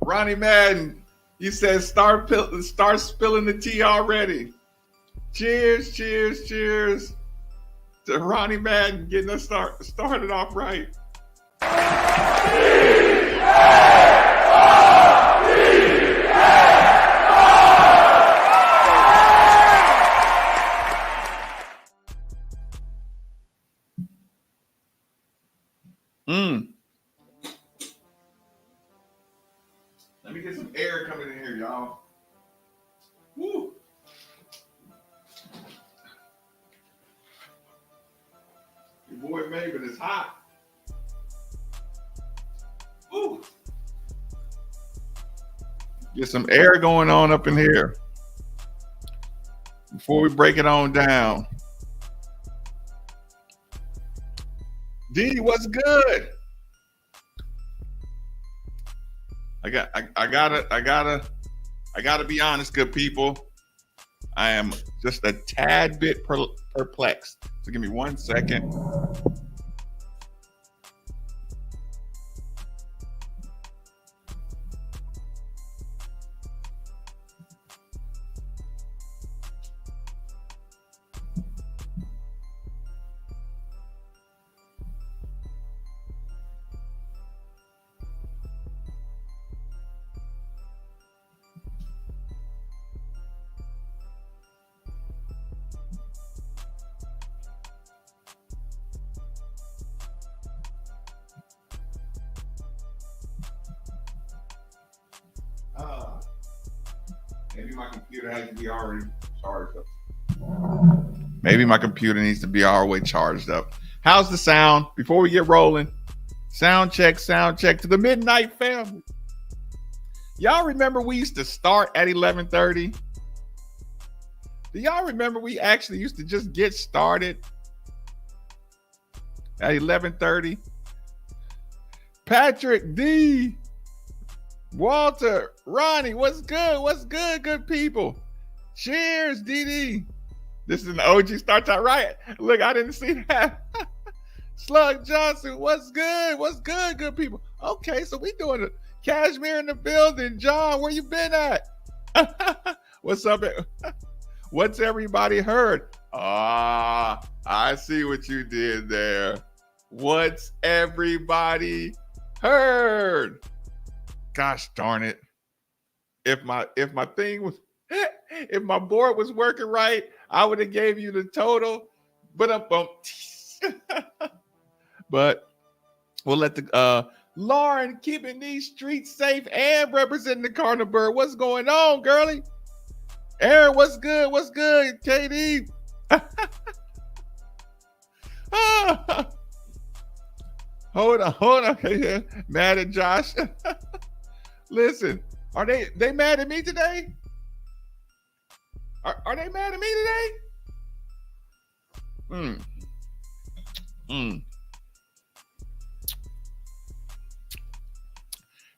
Ronnie Madden, he says, start spilling the tea already. Cheers, cheers, cheers to Ronnie Madden getting us started off right. Let me get some air coming in here, y'all. Woo. Your boy Maven is hot. Woo. Get some air going on up in here before we break it on down. D, what's good? I gotta be honest, good people. I am just a tad bit perplexed. So give me 1 second. Maybe my computer has to be already charged up. Maybe my computer needs to be all the way charged up. How's the sound? Before we get rolling, sound check to the Midnight family. Y'all remember we used to start at 11:30? Do y'all remember we actually used to just get started at 11:30? Patrick D. Walter, Ronnie, what's good? What's good, good people? Cheers, DD. This is an OG start time, right? Look, I didn't see that. Slug Johnson, what's good? What's good, good people? Okay, so we doing it. Cashmere in the building. John, where you been at? What's up? What's everybody heard? Ah, I see what you did there. What's everybody heard? Gosh darn it. If my thing was if my board was working right, I would have gave you the total. But but we'll let the Lauren keeping these streets safe and representing the Cardinal Bird. What's going on, girlie? Aaron, what's good? What's good? KD. Hold on. Okay, mad at Josh. Listen, are they mad at me today? Are they mad at me today?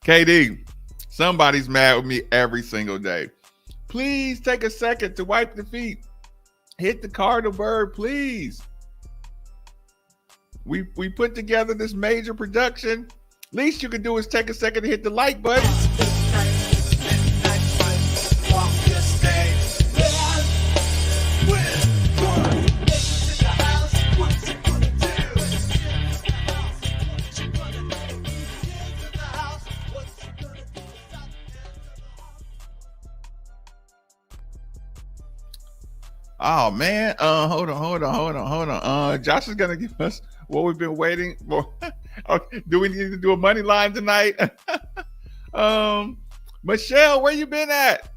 KD, somebody's mad with me every single day. Please take a second to wipe the feet. Hit the Cardinal Bird, please. We put together this major production. Least you can do is take a second to hit the like button. Oh man, hold on. Josh is gonna give us what we've been waiting for. Okay, do we need to do a money line tonight? Michelle, where you been at?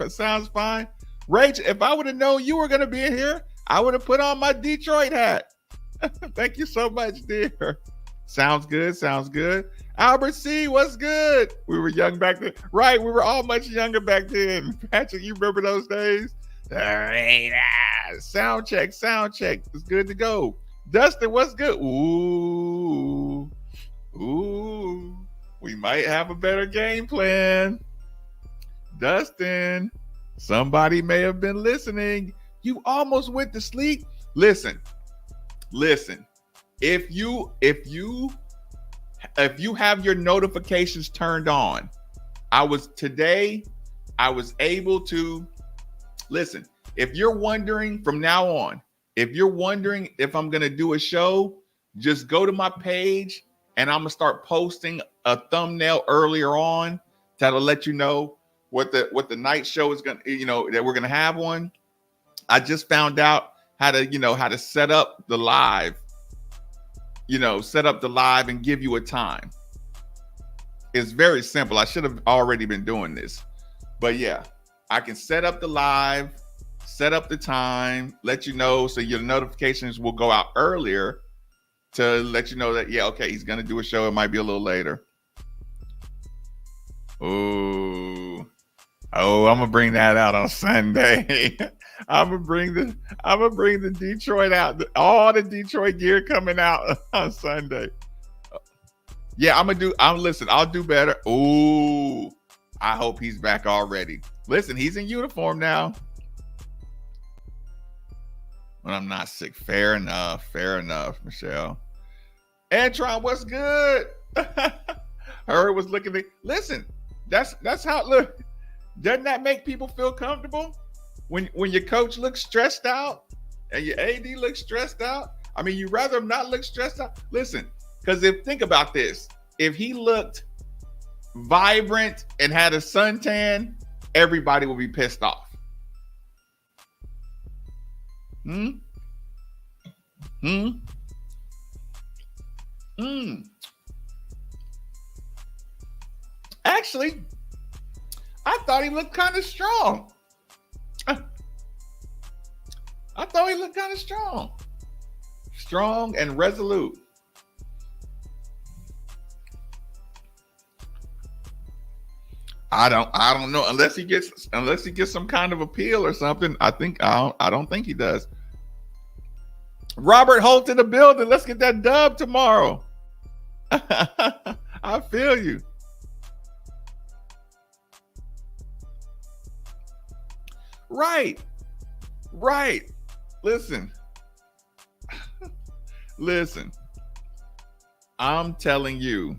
Sounds fine. Rachel, if I would have known you were gonna be here, I would have put on my Detroit hat. Thank you so much, dear. Sounds good. Albert C, what's good? We were young back then. Right, we were all much younger back then. Patrick, you remember those days? All right, sound check. It's good to go. Dustin, what's good? Ooh, we might have a better game plan. Dustin, somebody may have been listening. You almost went to sleep. Listen. If you have your notifications turned on, I was able to listen. If you're wondering from now on, if you're wondering if I'm going to do a show, just go to my page and I'm going to start posting a thumbnail earlier on that'll let you know what the night show is going to, that we're going to have one. I just found out how to set up the live, and give you a time. It's very simple. I should have already been doing this, but yeah, I can set up the live, set up the time, let you know, so your notifications will go out earlier to let you know that, yeah, okay, he's going to do a show. It might be a little later. Oh, I'm going to bring that out on Sunday. I'm going to bring the Detroit out. All the Detroit gear coming out on Sunday. Yeah, I'll do better. Ooh, I hope he's back already. Listen, he's in uniform now. When I'm not sick. Fair enough, Michelle. Antron, what's good? Heird was looking at. Listen, that's how it look. Doesn't that make people feel comfortable? When your coach looks stressed out and your AD looks stressed out. I mean, you rather him not look stressed out. Listen, because think about this. If he looked vibrant and had a suntan, everybody will be pissed off. Actually, I thought he looked kind of strong. I thought he looked kind of strong. Strong and resolute. I don't know unless he gets some kind of appeal or something. I don't think he does. Robert Holt in the building. Let's get that dub tomorrow. I feel you. Right. Listen. I'm telling you,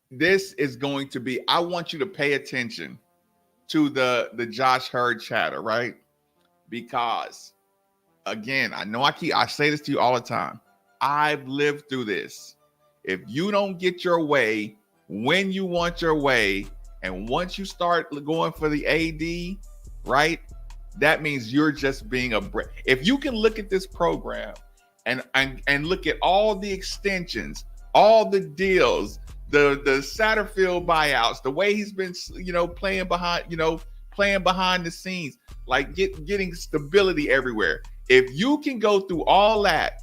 this is going to be, I want you to pay attention to the Josh Heird chatter, right? Because again, I say this to you all the time. I've lived through this. If you don't get your way when you want your way, and once you start going for the AD, right? That means you're just being if you can look at this program and look at all the extensions, all the deals, the Satterfield buyouts, the way he's been, playing behind the scenes, like getting stability everywhere. If you can go through all that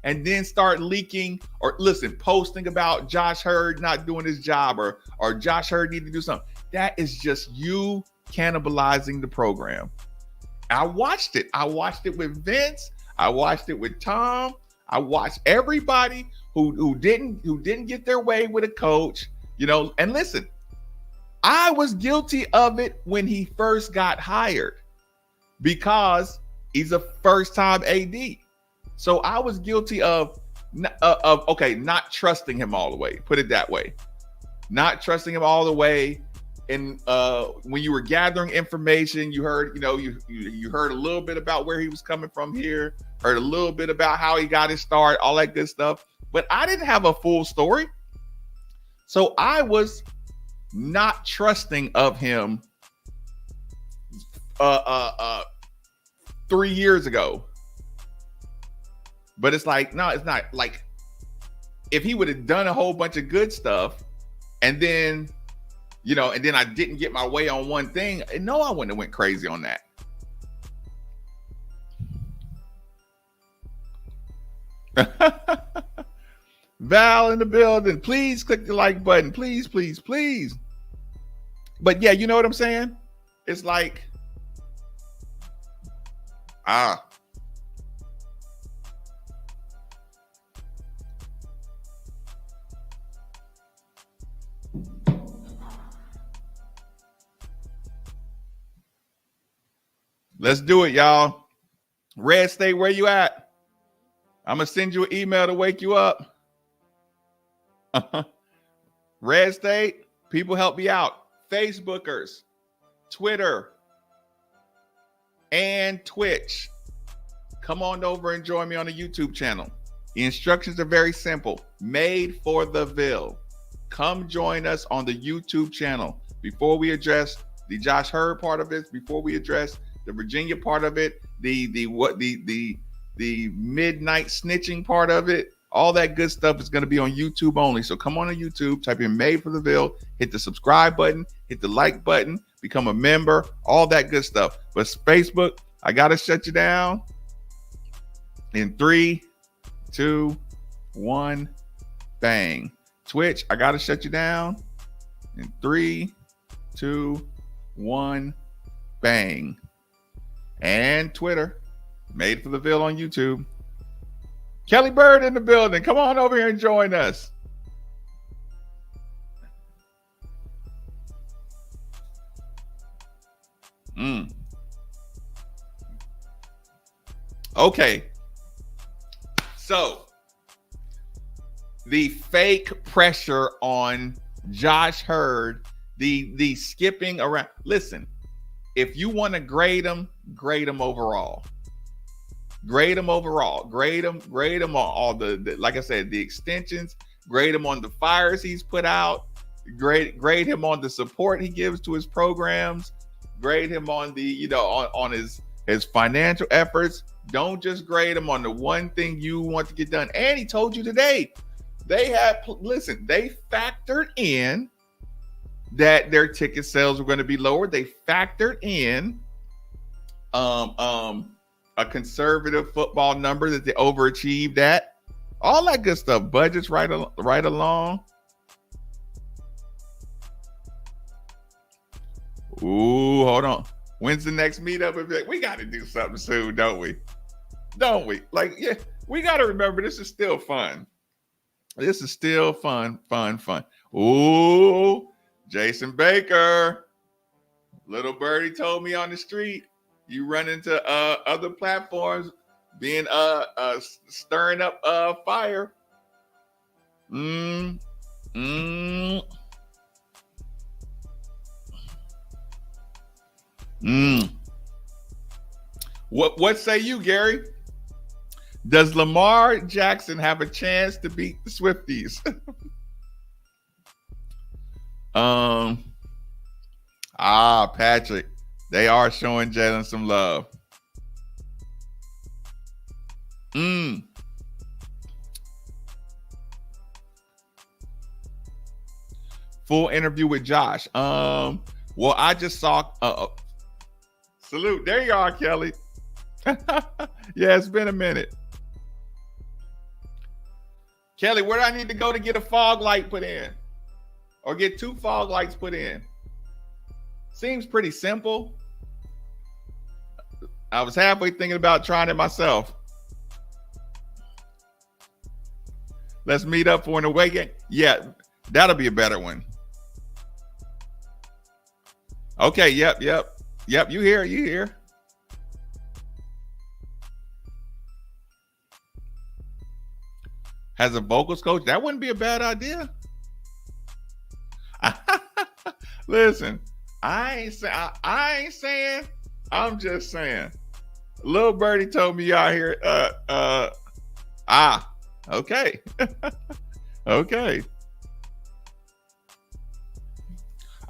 and then start leaking or posting about Josh Heird not doing his job or Josh Heird need to do something, that is just you cannibalizing the program. I watched it. I watched it with Vince. I watched it with Tom. I watched everybody who didn't get their way with a coach, and listen, I was guilty of it when he first got hired because he's a first-time AD. So I was guilty of not trusting him all the way. Put it that way. Not trusting him all the way. And when you were gathering information, you heard, you heard a little bit about where he was coming from here, heard a little bit about how he got his start, all that good stuff. But I didn't have a full story. So I was not trusting of him 3 years ago. But it's like, no, it's not. Like, if he would have done a whole bunch of good stuff and then, and then I didn't get my way on one thing, no, I wouldn't have went crazy on that. Val in the building. Please click the like button. Please, please, please. But yeah, you know what I'm saying? It's like, let's do it, y'all. Red State, where you at? I'm going to send you an email to wake you up. Red State, People help me out. Facebookers, Twitter, and Twitch. Come on over and join me on the YouTube channel. The instructions are very simple. Made for the Ville. Come join us on the YouTube channel. Before we address the Josh Heird part of it, before we address the Virginia part of it, the midnight snitching part of it, all that good stuff is going to be on YouTube only. So come on to YouTube, type in Made for the Ville, hit the subscribe button, hit the like button, become a member, all that good stuff. But Facebook, I got to shut you down in 3, 2, 1, bang. Twitch, I got to shut you down in 3, 2, 1, bang. And Twitter, Made for the Ville on YouTube. Kelly Bird in the building. Come on over here and join us. Okay. So, the fake pressure on Josh Heird, the skipping around. Listen, if you want to grade him overall. Grade him overall. Grade him on all the like I said, the extensions. Grade him on the fires he's put out. Grade him on the support he gives to his programs. Grade him on the, on his financial efforts. Don't just grade him on the one thing you want to get done. And he told you today, they factored in that their ticket sales were going to be lower. They factored in a conservative football number that they overachieved at. All that good stuff. Budgets right along. Ooh, hold on. When's the next meetup? We got to do something soon, don't we? Like, yeah, we got to remember this is still fun. This is still fun. Ooh, Jason Baker. Little birdie told me on the street, you run into other platforms being stirring up fire. What say you, Gary? Does Lamar Jackson have a chance to beat the Swifties? Patrick, they are showing Jalen some love. Full interview with Josh. Well, I just saw. Salute. There you are, Kelly. Yeah, it's been a minute. Kelly, where do I need to go to get a fog light put in? Or get 2 fog lights put in? Seems pretty simple. I was halfway thinking about trying it myself. Let's meet up for an away game. Yeah, that'll be a better one. Okay, yep. You here. Has a vocals coach? That wouldn't be a bad idea. Listen, I ain't saying. I'm just saying. Little birdie told me y'all here. Okay. Okay.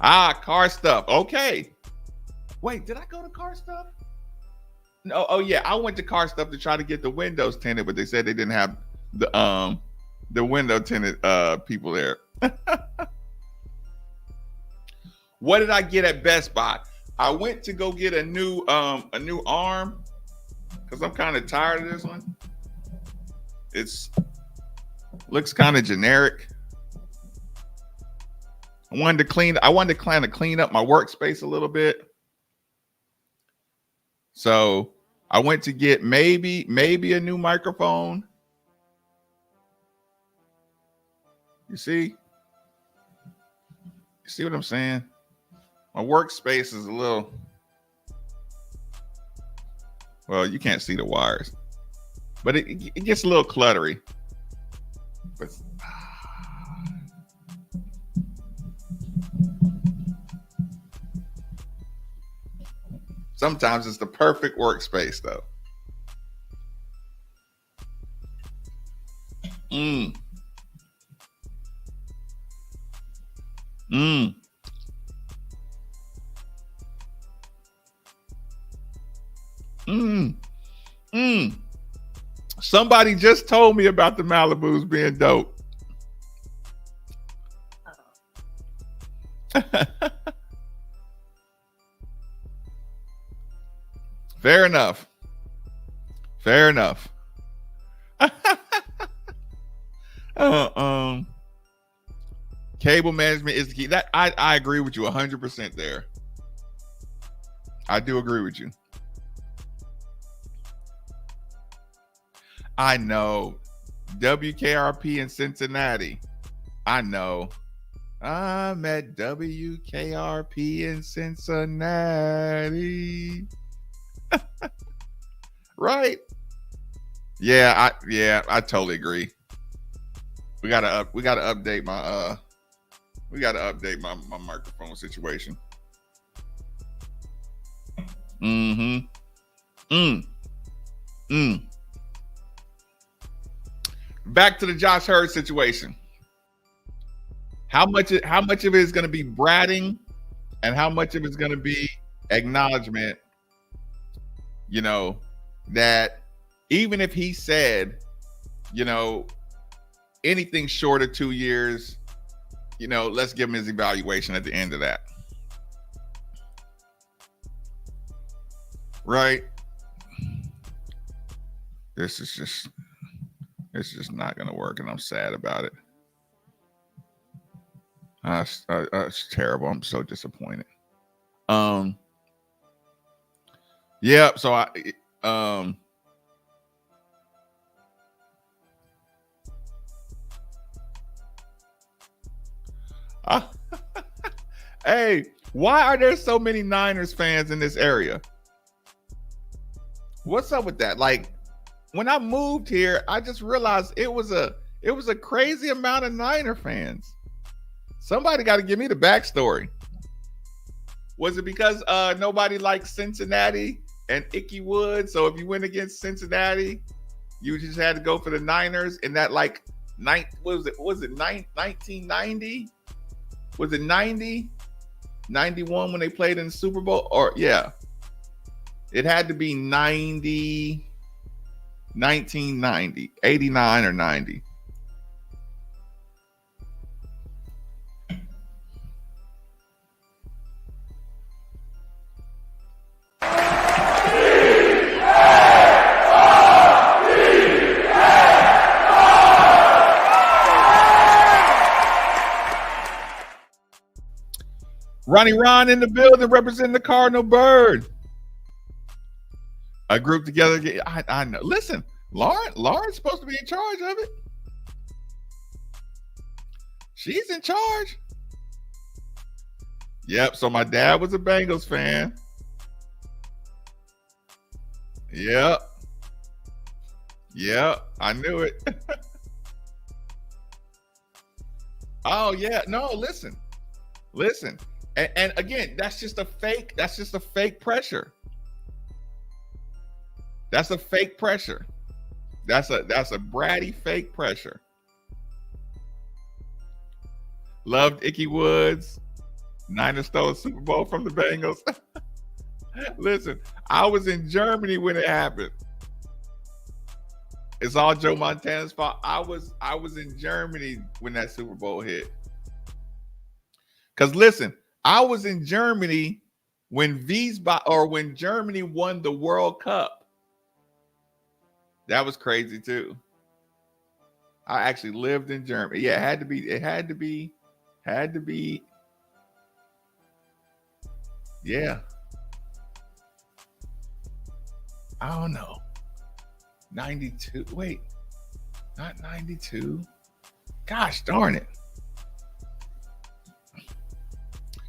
Car stuff. Okay. Wait, did I go to car stuff? No. Oh yeah, I went to car stuff to try to get the windows tinted, but they said they didn't have the window tinted people there. What did I get at Best Buy? I went to go get a new arm because I'm kind of tired of this one. It's looks kind of generic. I wanted to clean up my workspace a little bit. So I went to get maybe a new microphone. You see what I'm saying? My workspace is a little, well, you can't see the wires, but it gets a little cluttery. But Sometimes it's the perfect workspace, though. Mm. Mm. Mm. Mm. Somebody just told me about the Malibus being dope. Fair enough. Fair enough. uh, Cable management is the key. That I agree with you 100% there. I do agree with you. I know. WKRP in Cincinnati. I know. I'm at WKRP in Cincinnati. Right? Yeah, I totally agree. We gotta update my my microphone situation. Mm-hmm. Back to the Josh Heird situation. How much of it is going to be bratting, and how much of it's going to be acknowledgement? You know, that even if he said, anything short of 2 years, let's give him his evaluation at the end of that. Right? This is just not going to work, and I'm sad about it. It's terrible. I'm so disappointed. Yeah. So hey, why are there so many Niners fans in this area? What's up with that? Like, when I moved here, I just realized it was a crazy amount of Niner fans. Somebody got to give me the backstory. Was it because nobody liked Cincinnati and Ickey Woods? So if you went against Cincinnati, you just had to go for the Niners. And that was it 1990? Was it 90? 91 when they played in the Super Bowl? Or yeah. It had to be 1990, 89 or 90. Ronnie Ron in the building representing the Cardinal Bird. A group together. I know. Listen, Lauren's supposed to be in charge of it. She's in charge. Yep. So my dad was a Bengals fan. Yep. Yep. I knew it. Oh yeah. No, listen. And again, that's just a fake pressure. That's a fake pressure. That's a bratty fake pressure. Loved Ickey Woods. Niners stole a Super Bowl from the Bengals. Listen, I was in Germany when it happened. It's all Joe Montana's fault. I was in Germany when that Super Bowl hit. Because listen, I was in Germany when when Germany won the World Cup. That was crazy too. I actually lived in Germany. Yeah, it had to be. Yeah. I don't know. 92. Wait, not 92. Gosh darn it.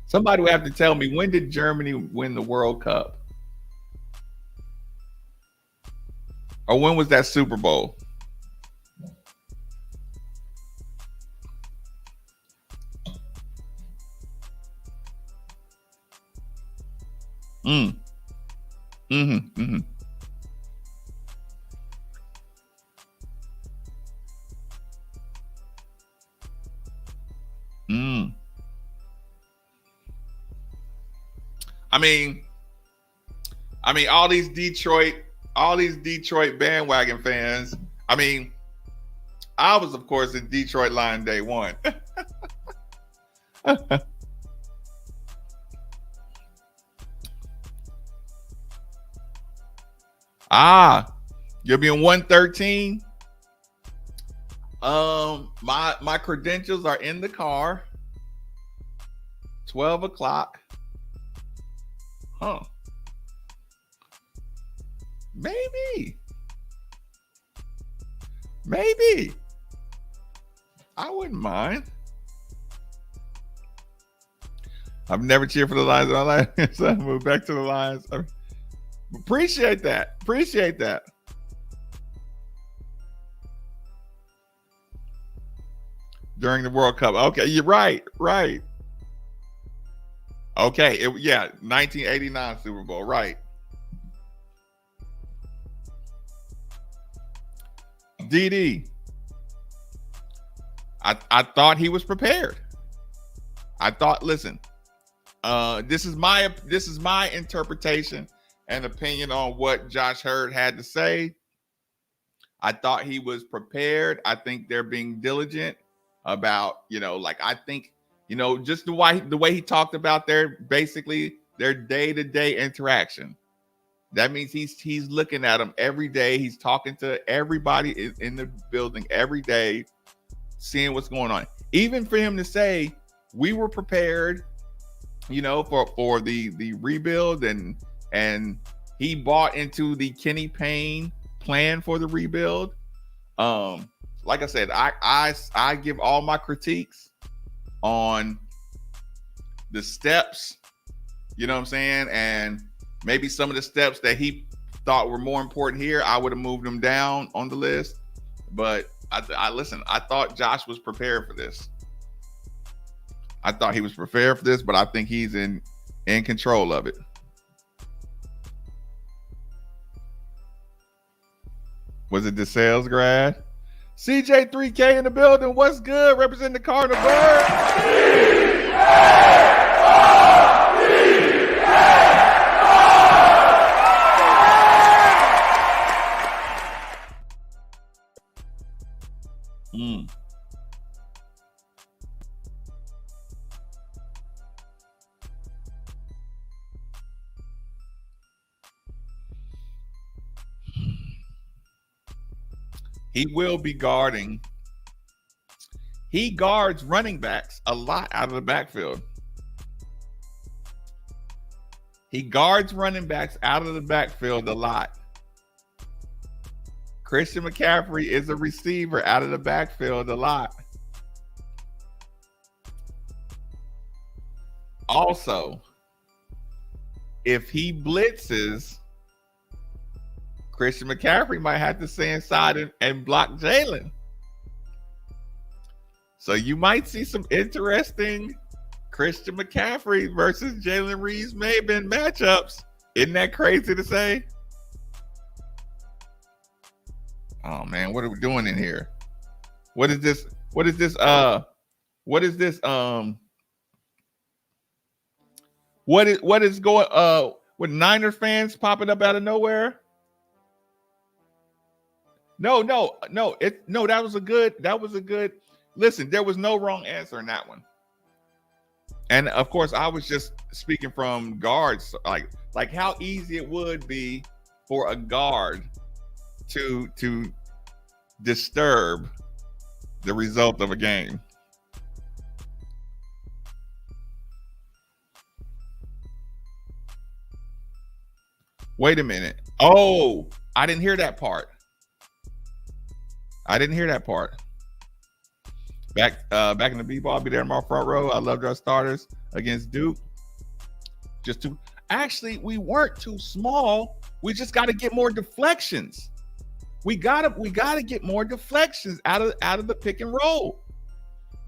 Somebody would have to tell me, when did Germany win the World Cup? Or when was that Super Bowl? Mm-hmm. Mm-hmm. Mm. I mean, all these Detroit bandwagon fans. I mean, I was, of course, in Detroit Lion day one. You'll be in 113. My credentials are in the car. 12 o'clock. Huh. Maybe. I wouldn't mind. I've never cheered for the Lions in my life, so I moved back to the Lions. Appreciate that. During the World Cup. Okay, you're right. Okay, 1989 Super Bowl, right. DD. I thought he was prepared. I thought, listen, this is my interpretation and opinion on what Josh Heird had to say. I thought he was prepared. I think they're being diligent about, I think, just the way he talked about their day-to-day interaction. That means he's looking at them every day. He's talking to everybody in the building every day, seeing what's going on. Even for him to say, we were prepared, for the rebuild, and he bought into the Kenny Payne plan for the rebuild. Like I said, I give all my critiques on the steps, you know what I'm saying? And maybe some of the steps that he thought were more important here, I would have moved them down on the list. But I thought Josh was prepared for this. I thought he was prepared for this, but I think he's in control of it. Was it the sales grad? CJ3K in the building. What's good? Representing the Cardinal Bird. He will be guarding. He guards running backs a lot out of the backfield. He guards running backs out of the backfield a lot. Christian McCaffrey is a receiver out of the backfield a lot. Also, if he blitzes, Christian McCaffrey might have to stay inside and block Jalen. So you might see some interesting Christian McCaffrey versus Jalen Reeves-Maybin matchups. Isn't that crazy to say? Oh man, what are we doing in here? What is this? What is this? What is going? With Niner fans popping up out of nowhere? No. That was a good. Listen, there was no wrong answer in that one. And of course, I was just speaking from guards, like how easy it would be for a guard to disturb the result of a game. Wait a minute. Oh, I didn't hear that part. Back in the B-ball, I'll be there in my front row. I loved our starters against Duke. Actually, we weren't too small. We just got to get more deflections. We gotta get more deflections out of the pick and roll.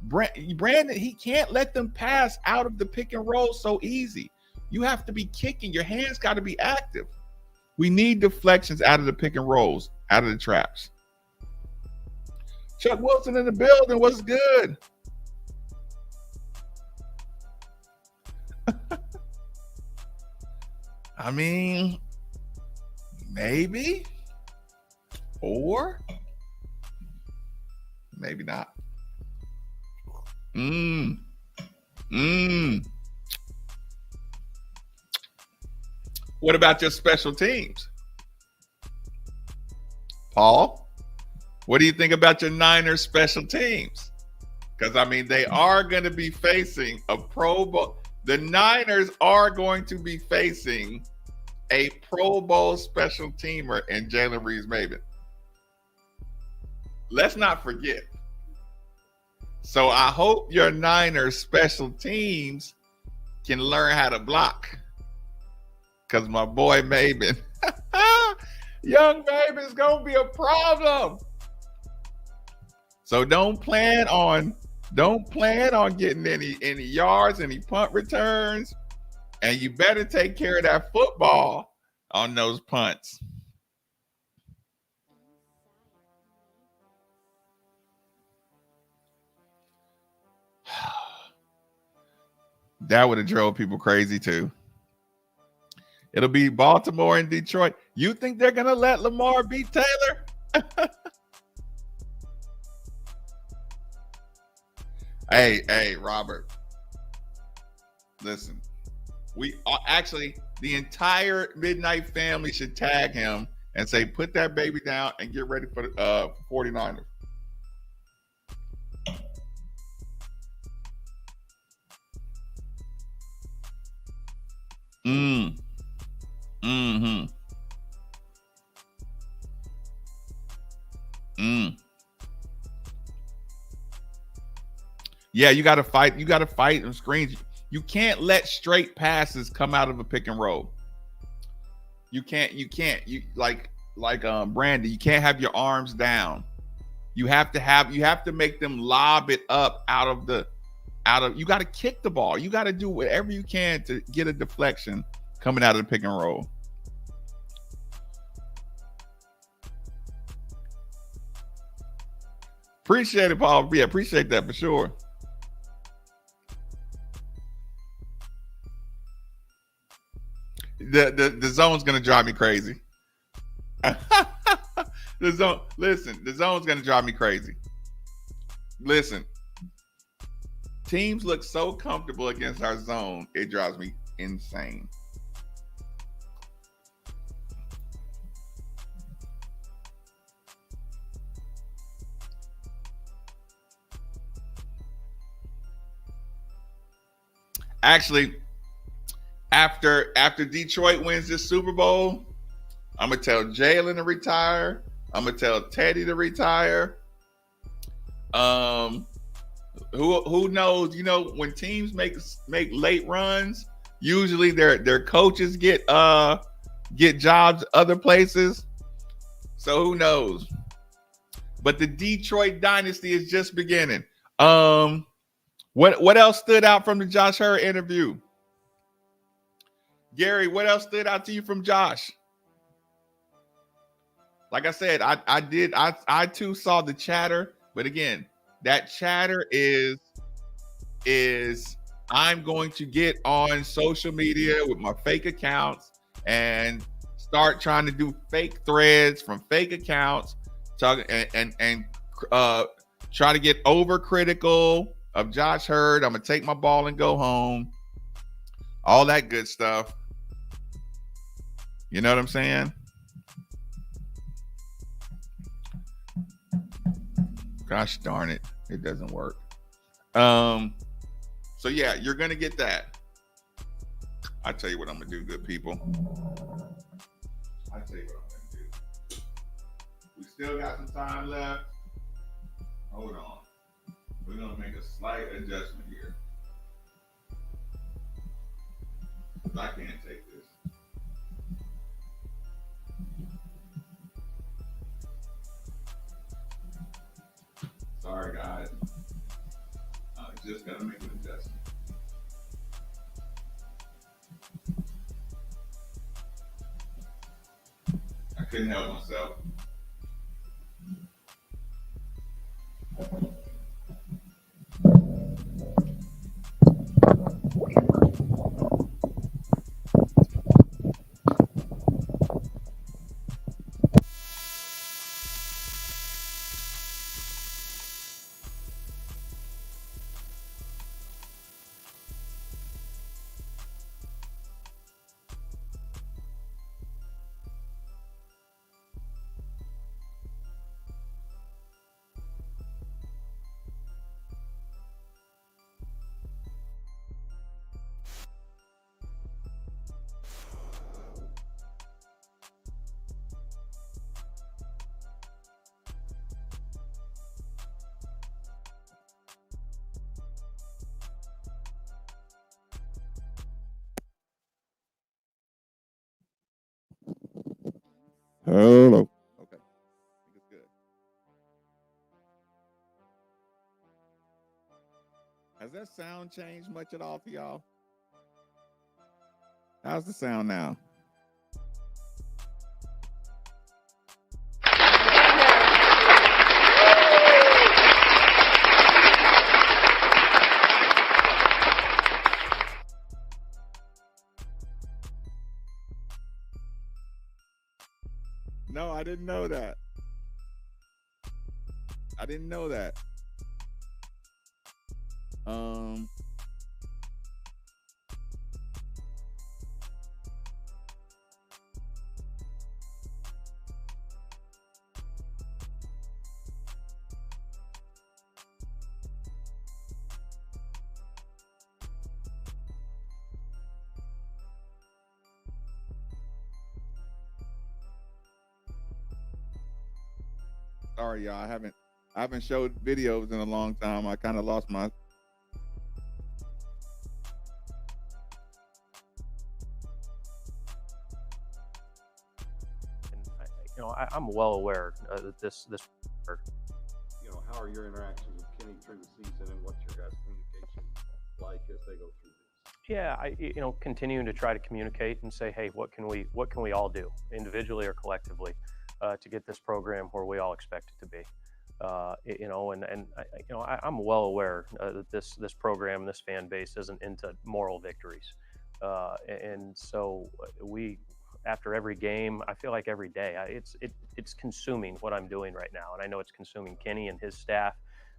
Brandon, he can't let them pass out of the pick and roll so easy. You have to be kicking. Your hands got to be active. We need deflections out of the pick and rolls, out of the traps. Chuck Wilson in the building. What's good? I mean, maybe, or maybe not. What about your special teams? Paul, what do you think about your Niners special teams? Because, I mean, they are going to be facing a Pro Bowl. The Niners are going to be facing a Pro Bowl special teamer in Jalen Reeves-Maybin. Let's not forget. So I hope your Niners special teams can learn how to block. Because my boy Maybin, young Maybin's going to be a problem. So don't plan on getting any yards, any punt returns, and you better take care of that football on those punts. That would have drove people crazy too. It'll be Baltimore and Detroit. You think they're gonna let Lamar beat Taylor? Hey, Robert. Listen, we actually, the entire Midnight family should tag him and say, put that baby down and get ready for the 49ers. Yeah, you got to fight. You got to fight and screens. You can't let straight passes come out of a pick and roll. You can't. You like Brandy. You can't have your arms down. You have to make them lob it up out of. You got to kick the ball. You got to do whatever you can to get a deflection coming out of the pick and roll. Appreciate it, Paul. Yeah, appreciate that for sure. The zone's gonna drive me crazy. The zone's gonna drive me crazy. Listen, teams look so comfortable against our zone, it drives me insane. Actually, after Detroit wins this Super Bowl, I'm gonna tell Jalen to retire. I'm gonna tell Teddy to retire. Who knows? You know, when teams make late runs, usually their coaches get jobs other places. So who knows? But the Detroit dynasty is just beginning. What else stood out from the Josh Heird interview? Gary, what else stood out to you from Josh? Like I said, I too saw the chatter, but again, that chatter is I'm going to get on social media with my fake accounts and start trying to do fake threads from fake accounts, talking and try to get overcritical of Josh Heird. I'm gonna take my ball and go home. All that good stuff. You know what I'm saying? Gosh darn it. It doesn't work. So yeah, you're gonna get that. I tell you what I'm gonna do, good people. I tell you what I'm gonna do. We still got some time left. Hold on. We're gonna make a slight adjustment here. I can't take this. Sorry, guys. Just gotta make an adjustment. couldn't help myself. Hello. Okay. I think it's good. Has that sound changed much at all for y'all? How's the sound now? No, I didn't know that. I didn't know that. Sorry, y'all. I haven't showed videos in a long time. I kind of lost my. I'm well aware that this. How are your interactions with Kenny through the season, and what's your guys' communication like as they go through this? Yeah, continuing to try to communicate and say, hey, what can we all do individually or collectively to get this program where we all expect it to be. I'm well aware that this program, this fan base isn't into moral victories, and so we. After every game, I feel like every day, it's consuming what I'm doing right now, and I know it's consuming Kenny and his staff.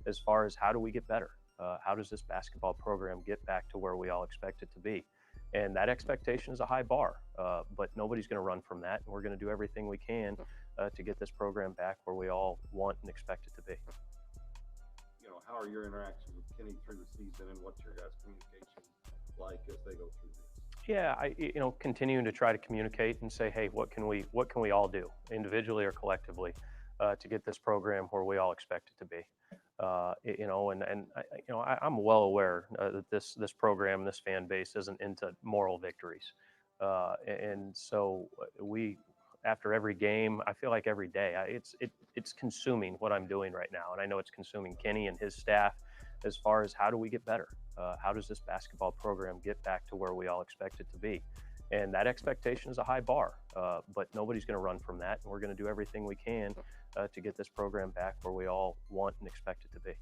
As far as how do we get better? How does this basketball program get back to where we all expect it to be? And that expectation is a high bar, but nobody's going to run from that, and we're going to do everything we can to get this program back where we all want and expect it to be. How are your interactions with Kenny through the season, and what's your guys' communication like as they go through this? Yeah, continuing to try to communicate and say, hey, what can we all do individually or collectively to get this program where we all expect it to be. I'm well aware that this program, this fan base isn't into moral victories, and so we. After every game, I feel like every day, it's consuming what I'm doing right now, and I know it's consuming Kenny and his staff. As far as how do we get better? How does this basketball program get back to where we all expect it to be? And that expectation is a high bar, but nobody's going to run from that, and we're going to do everything we can to get this program back where we all want and expect it to be.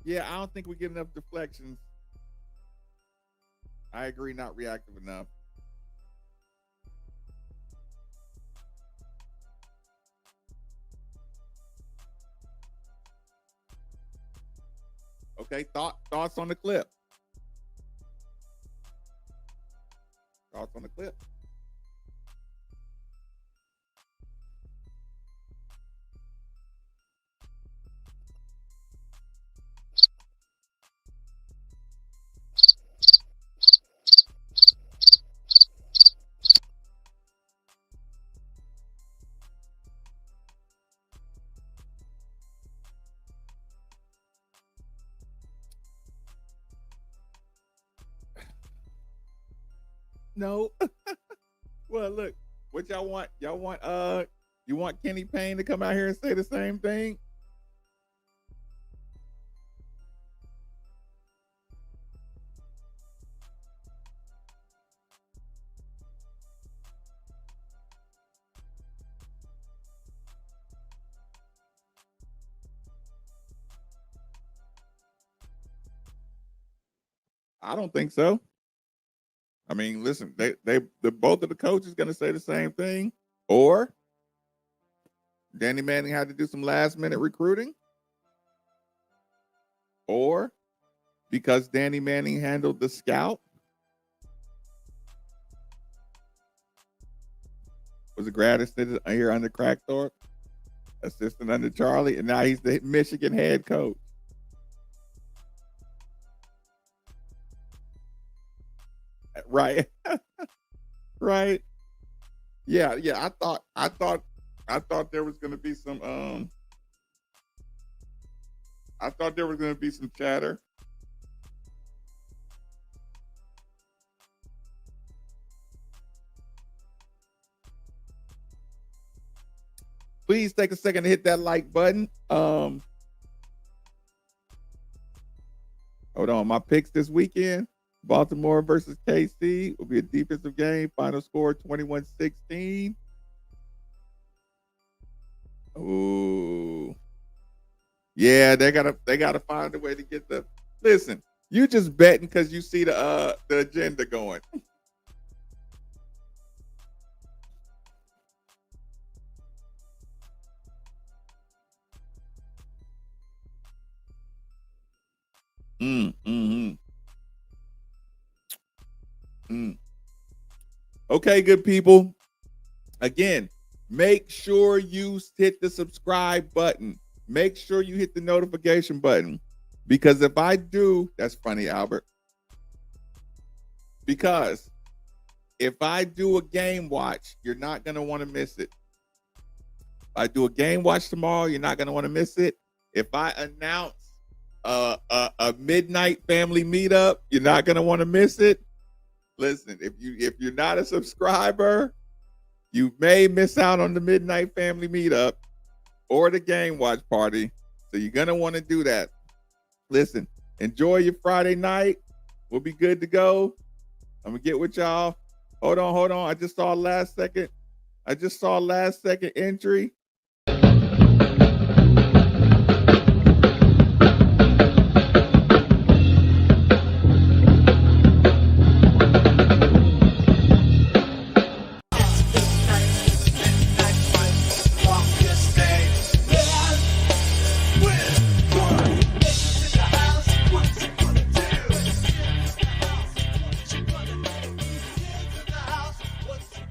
Yeah. I don't think we get enough deflections. I agree, not reactive enough. Okay, thoughts on the clip. Thoughts on the clip. No. Well, look, what y'all want? Y'all want you want Kenny Payne to come out here and say the same thing? I don't think so. I mean, listen, the both of the coaches going to say the same thing, or Danny Manning had to do some last minute recruiting, or because Danny Manning handled the scout, was a grad assistant here under Crackthorpe, assistant under Charlie, and now he's the Michigan head coach. Right. Right. Yeah, yeah. I thought there was gonna be some I thought there was gonna be some chatter. Please take a second to hit that like button. Hold on. My picks this weekend. Baltimore versus KC will be a defensive game. Final score 21-16. Ooh. Yeah, they gotta find a way to get the listen. You just betting because you see the agenda going. Mm. Okay, good people. Again, make sure you hit the subscribe button. Make sure you hit the notification button. Because if I do, that's funny, Albert. Because if I do a game watch, you're not going to want to miss it. If I do a game watch tomorrow, you're not going to want to miss it. If I announce a midnight family meetup, you're not going to want to miss it. Listen, if you're not a subscriber, you may miss out on the midnight family meetup or the game watch party. So you're going to want to do that. Listen, enjoy your Friday night. We'll be good to go. I'm going to get with y'all. Hold on. I just saw last second entry.